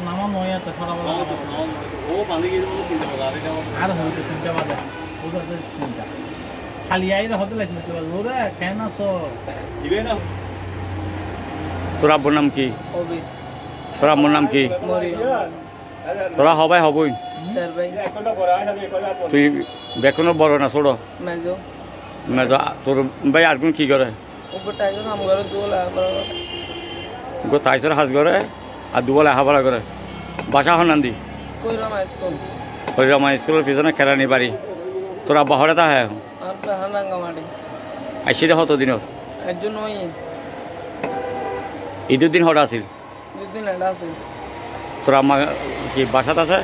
নামা নয় তো সরাবলা ও পানি গিয়ে বলে 3টা বাজে আর হইতে 3টা বাজে ওদের 3টা খালি আইরা হতে লাগছে তো ওরে কেন আছো দিবে না তোর আব্বুর নাম কি অবি তোর আম্মুর নাম কি মরি তোরা হবাই হবই স্যার ভাই তুই বেকনো বড় না ছোট মেজো মেজো তোর ভাই আর কোন কি করে উপর টাইজো নাম করে দোলা গো তাইসর হাজ করে আর দুবলে হাবালা করে বাসা হনান্দি কইরা মাইস্কুল হরিরামা স্কুলের পিছনে কেরানি বাড়ি তোর আব্বা হরে তা হ্যাঁ আর হানাঙ্গা মাটি আইসি দে হতো দিন একজন ওই ঈদের দিন হঠাৎ আসিল দুদিন এটা আছে তোর আম্মা কি বাসাত আছে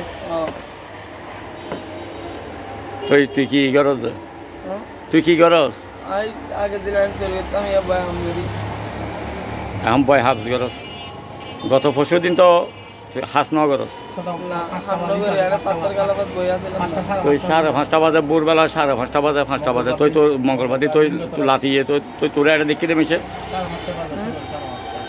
তুই কি করস তুই কি করস আই আগে দিলাম চলে গেতাম ইয়া ভাই আমরি এখন বয় হাফ করস গত পরশু দিন তো তুই হাস ন করস না আমরা করে আরে পাত্তর গালাবাদ বই আছিল তুই 5:30 বাজে ভোরবেলা 5:30 বাজে 5টা বাজে তুই তো মঙ্গলবাদী তুই লাতিয়ে তুই তোর এটা দেখি দে মিশে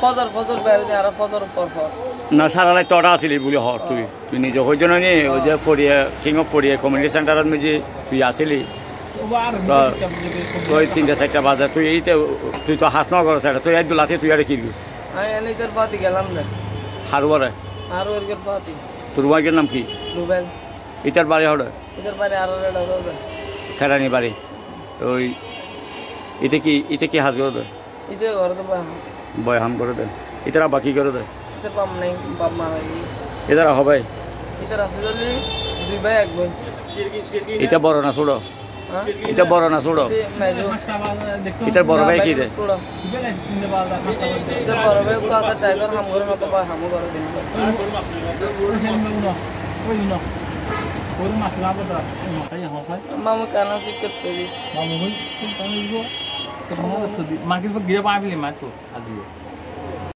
ফজর ফজর বাইরে আর ফজর পর পর না সারা লাই তোরা আসিলি বলে হর তুই নিজে হই জন্য নি ওই যে পড়িয়ে কিং অফ পড়িয়ে কমিউনিটি সেন্টারত মেজি তুই আসিলি তুই 3টা বাজে তুই তো হাস ন করস এটা তুই একদু লাতি তুই আর কি দিস আমি এনিকের পাতি গেলাম না হারবারে আর ওরকের পাতি তোর ওয়াইকের নাম কি রুবেল ইটার বাড়ি হড়ে ইতার পারে আর রেডা দাদা খেরানি বাড়ি ওই ইতে কি হাজ করে দে ইতে ঘর তো বয় হাম করে দে ইতারা বাকি করে দে ইতে পাম নাই বাপ মারা এদারা হবে ইতার আছে যদি দুই ভাই এক বোন এটা বড় না ছোট এটা বড় না ছোট মেজো এটার বড় ভাই কি রে ইতার বড় ভাই তো আছে টাইগার হাম করে মত পায় হামু করে দিন মামু কানা শিক্ষিত করি মামু হই মাকে গিয়ে পাবলি মাতো আজি